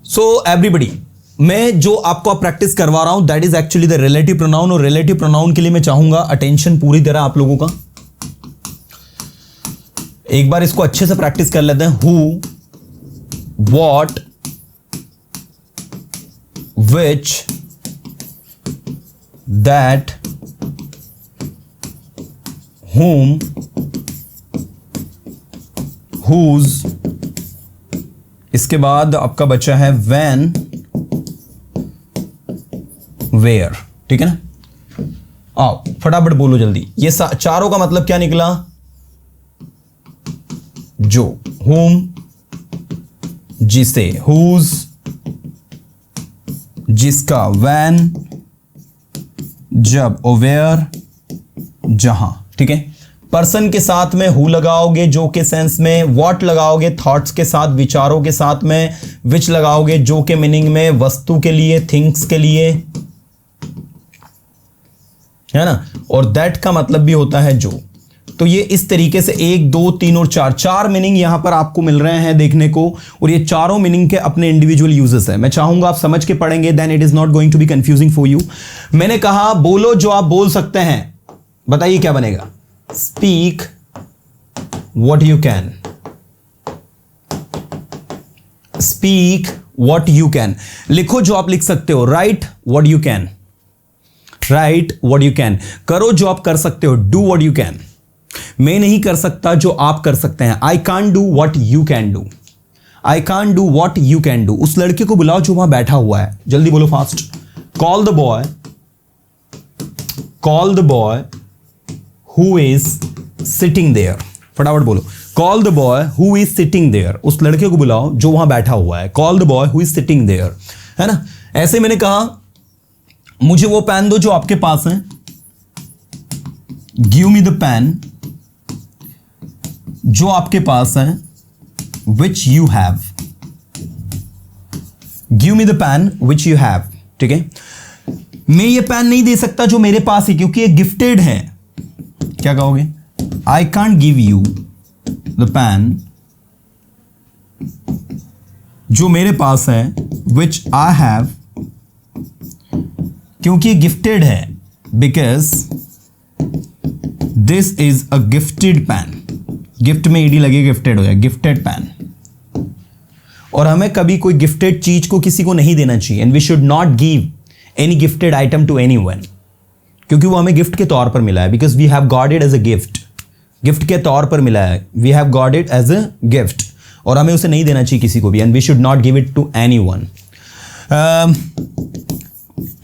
So everybody, मैं जो आपको प्रैक्टिस करवा रहा हूं that is actually the relative pronoun, और रिलेटिव प्रोनाउन के लिए मैं चाहूंगा अटेंशन पूरी तरह आप लोगों का। एक बार इसको अच्छे से प्रैक्टिस कर लेते हैं। Who, what, which, that, whom, whose, इसके बाद आपका बच्चा है when, where। ठीक है ना? आओ फटाफट बोलो जल्दी। ये चारों का मतलब क्या निकला? जो, whom जिसे, whose जिसका, when जब, और where जहां। ठीक है, पर्सन के साथ में हु लगाओगे जो के सेंस में, व्हाट लगाओगे थॉट्स के साथ, विचारों के साथ में, विच लगाओगे जो के मीनिंग में, वस्तु के लिए, थिंग्स के लिए, है ना, और दैट का मतलब भी होता है जो। तो ये इस तरीके से 1, 2, 3 और 4 मीनिंग यहां पर आपको मिल रहे हैं देखने को, और ये चारों मीनिंग के अपने इंडिविजुअल यूजेस है। मैं चाहूंगा आप समझ के पढ़ेंगे, then it is not going to be confusing for you. मैंने कहा बोलो जो आप बोल सकते हैं, बताइए क्या बनेगा? Speak what you can, speak what you can. लिखो जो आप लिख सकते हो, right what you can, right what you can. करो जो आप कर सकते हो, डू वॉट यू कैन। मैं नहीं कर सकता जो आप कर सकते हैं, I can't do what you can do, I can't do what you can do. उस लड़के को बुलाओ जो वहां बैठा हुआ है, जल्दी बोलो fast. Call the boy, call the boy who is sitting there. फटाफट बोलो, call the boy who is sitting there. उस लड़के को बुलाओ जो वहां बैठा हुआ है, call the boy who is sitting there, है ना। ऐसे मैंने कहा मुझे वो पेन दो जो आपके पास है, गिव मी द पेन जो आपके पास है, which you have, give me the pen which you have. ठीक है, मैं ये पेन नहीं दे सकता जो मेरे पास है क्योंकि ये गिफ्टेड है। क्या कहोगे? I can't give you the pen जो मेरे पास है, विच आई हैव, क्योंकि गिफ्टेड है, because this is a gifted pen. Gift में ईडी लगे, गिफ्टेड हो जाए, गिफ्टेड पेन। और हमें कभी कोई गिफ्टेड चीज को किसी को नहीं देना चाहिए, and we should not give any gifted item to anyone, क्योंकि वो हमें गिफ्ट के तौर पर मिला है, because we have got it as a gift. Gift के तौर पर मिला है, we have got it as a gift, और हमें उसे नहीं देना चाहिए किसी को भी, and we should not give it to anyone.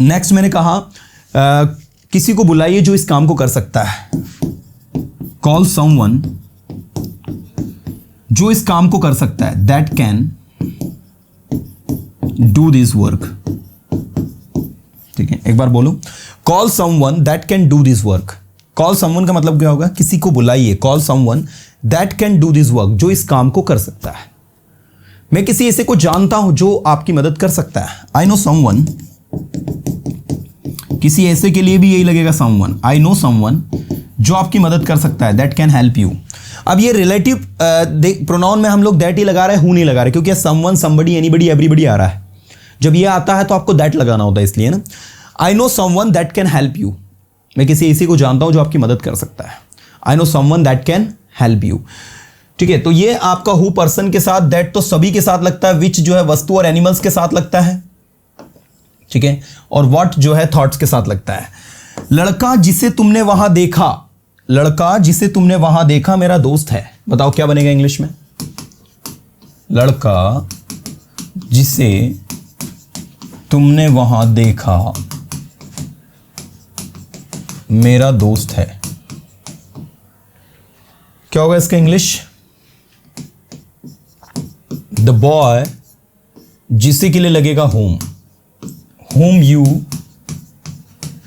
Next मैंने कहा किसी को बुलाइए जो इस काम को कर सकता है, कॉल समवन जो इस काम को कर सकता है, that can do this work. ठीक है, एक बार बोलो, call someone that can do this work. Call someone का मतलब क्या होगा? किसी को बुलाइए, call someone that can do this work, जो इस काम को कर सकता है। मैं किसी ऐसे को जानता हूं जो आपकी मदद कर सकता है, आई नो समवन। किसी ऐसे के लिए भी यही लगेगा समवन, आई नो समवन जो आपकी मदद कर सकता है, दैट कैन हेल्प यू। अब ये रिलेटिव प्रोनाउन में हम लोग दैट ही लगा रहे हैं, हु नहीं लगा रहे, क्योंकि समवन, समबडी, एनीबडी, एवरीबडी आ रहा है। जब ये आता है तो आपको दैट लगाना होता है, इसलिए ना। I know someone that can help you, मैं किसी ऐसे को जानता हूं जो आपकी मदद कर सकता है, I know someone that can help you. ठीक है, तो ये आपका हु पर्सन के साथ, दैट तो सभी के साथ लगता है, विच जो है वस्तु और एनिमल्स के साथ लगता है। ठीक है, और व्हाट जो है थॉट्स के साथ लगता है। लड़का जिसे तुमने वहां देखा, लड़का जिसे तुमने वहां देखा मेरा दोस्त है। बताओ क्या बनेगा इंग्लिश में? लड़का जिसे तुमने वहां देखा मेरा दोस्त है। क्या होगा इसका इंग्लिश? द बॉय जिसे के लिए लगेगा home, whom you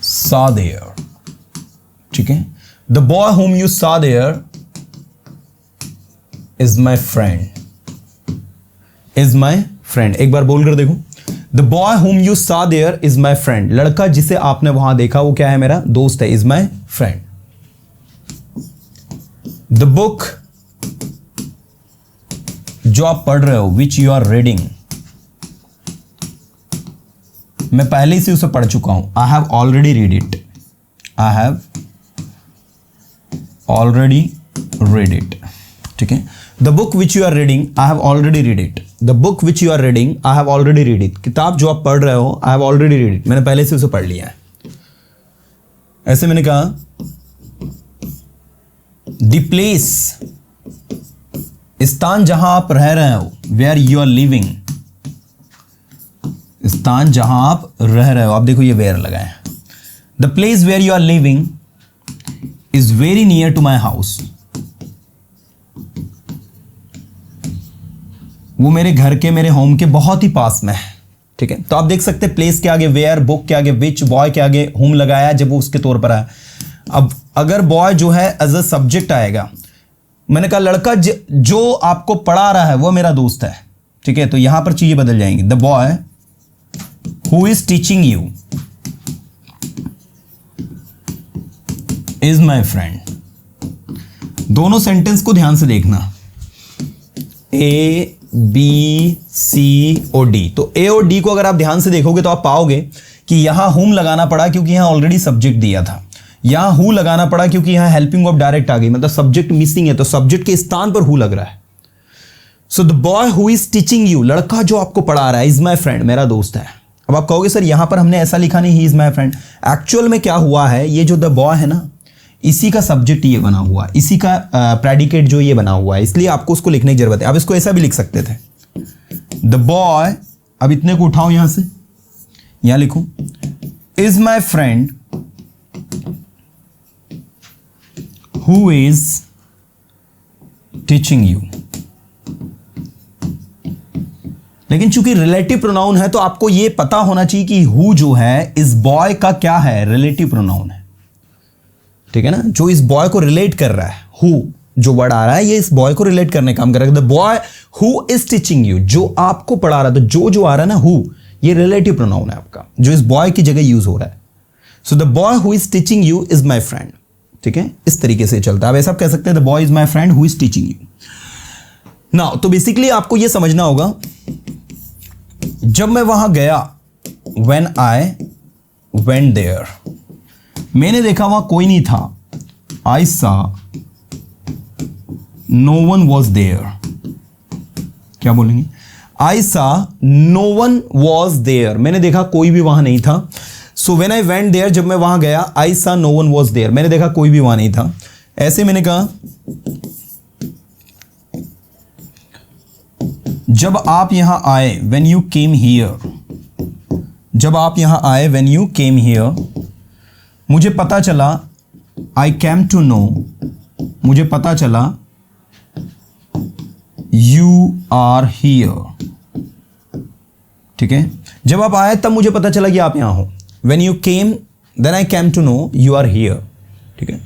saw there। ठीक है, the boy whom you saw there is my friend, is my friend। एक बार बोल कर देखो, the boy whom you saw there is my friend। लड़का जिसे आपने वहां देखा वो क्या है? मेरा दोस्त है, is my friend। the book जो आप पढ़ रहे हो, which you are reading, मैं पहले से उसे पढ़ चुका हूं, I have already read it, I have already read it, ठीक है। The book which you are reading, I have already read it, the book which you are reading, I have already read it, किताब जो आप पढ़ रहे हो, I have already read it, मैंने पहले से उसे पढ़ लिया है। ऐसे मैंने कहा द प्लेस, स्थान जहां आप रह रहे हो, वेयर यू आर लिविंग, स्थान जहां आप रह रहे हो, आप देखो ये वेयर लगा है। The place where you are living is very near to my house, वो मेरे घर के, मेरे होम के बहुत ही पास में है, ठीक है। तो आप देख सकते हैं प्लेस के आगे वेयर, बुक के आगे विच, बॉय के आगे होम लगाया जब वो उसके तौर पर आया। अब अगर बॉय जो है एज अ सब्जेक्ट आएगा, मैंने कहा लड़का जो आपको पढ़ा रहा है वो मेरा दोस्त है, ठीक है, तो यहां पर चीजें बदल जाएंगी। The boy who is teaching you is my friend. दोनों सेंटेंस को ध्यान से देखना, ए बी सी और डी। तो ए और डी को अगर आप ध्यान से देखोगे तो आप पाओगे कि यहां हुम लगाना पड़ा क्योंकि यहां ऑलरेडी सब्जेक्ट दिया था, यहां हु लगाना पड़ा क्योंकि यहां हेल्पिंग ऑफ डायरेक्ट आ गई, मतलब सब्जेक्ट मिसिंग है तो सब्जेक्ट के स्थान पर हु लग रहा है। So the boy who is teaching you, लड़का जो आपको पढ़ा रहा है, इज माई फ्रेंड, मेरा दोस्त है। अब आप कहोगे सर यहां पर हमने ऐसा लिखा नहीं, he is my friend. Actual में क्या हुआ है, ये जो द बॉय है ना, इसी का सब्जेक्ट ये बना हुआ है, इसी का प्रेडिकेट जो ये बना हुआ है, इसलिए आपको उसको लिखने की जरूरत है। अब इसको ऐसा भी लिख सकते थे, द बॉय, अब इतने को उठाओ यहां से, यहां लिखूं, is my friend who is teaching you. लेकिन चूंकि रिलेटिव प्रोनाउन है तो आपको यह पता होना चाहिए कि हु जो है इस बॉय का क्या है, रिलेटिव प्रोनाउन है, ठीक है ना, जो इस बॉय को रिलेट कर रहा है। हु जो वर्ड आ रहा है ये इस बॉय को रिलेट करने का काम कर रहा है। The boy who is teaching you, जो आपको पढ़ा रहा है, तो जो आ रहा है ना हु, ये रिलेटिव प्रोनाउन है आपका, जो इस बॉय की जगह यूज हो रहा है। So the boy who is teaching you is my friend, ठीक है, इस तरीके से चलता है। अब ऐसा कह सकते हैं the boy is my friend who is teaching you. Now तो बेसिकली आपको यह समझना होगा, जब मैं वहां गया, व्हेन आई वेंट देयर, मैंने देखा वहां कोई नहीं था, आई सा नो वन वॉज देयर। क्या बोलेंगे, आई सा नो वन वॉज देयर, मैंने देखा कोई भी वहां नहीं था। So when I went there, जब मैं वहां गया, आई सा नो वन वॉज देयर, मैंने देखा कोई भी वहां नहीं था। ऐसे मैंने कहा जब आप यहां आए, व्हेन यू केम हियर, जब आप यहां आए, व्हेन यू केम हियर, मुझे पता चला, आई कैम टू नो, मुझे पता चला, यू आर हियर, ठीक है। जब आप आए तब मुझे पता चला कि आप यहां हो। When you came, then I came to know you are here, ठीक है।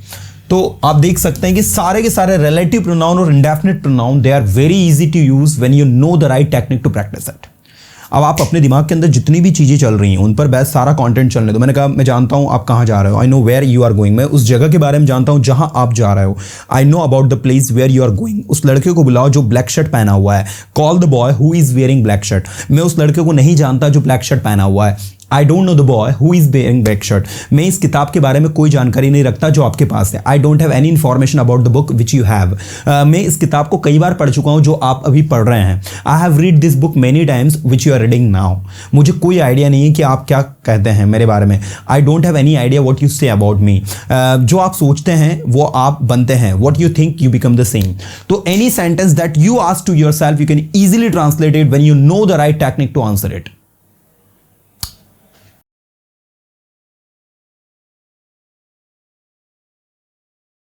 तो आप देख सकते हैं कि सारे के सारे रिलेटिव प्रोनाउन और indefinite pronoun, they are very easy to use when you know the right technique to practise it. अब आप अपने दिमाग के अंदर जितनी भी चीज़ें चल रही हैं उन पर बस सारा कंटेंट चलने दो। मैंने कहा मैं जानता हूँ आप कहाँ जा रहे हो, I know where you are going, मैं उस जगह के बारे में जानता हूँ जहाँ आप जा रहे हो। I know about the place where you are going, उस लड़के को बुलाओ जो ब्लैक शर्ट पहना हुआ है। Call the boy who is wearing black shirt, मैं उस लड़के को नहीं जानता जो ब्लैक शर्ट पहना हुआ है। I don't know the boy who is wearing black shirt, मैं इस किताब के बारे में कोई जानकारी नहीं रखता जो आपके पास है। आई don't have any information about the book which you have, मैं इस किताब को कई बार पढ़ चुका हूँ जो आप अभी पढ़ रहे हैं। I have read this book many times which you are reading now, मुझे कोई आइडिया नहीं है कि आप क्या कहते हैं मेरे बारे में। I don't have any idea what you say about me, जो आप सोचते हैं वो आप बनते हैं, what you think you become the same. तो any sentence that you ask to yourself you can easily translate it when you know the right technique to answer it.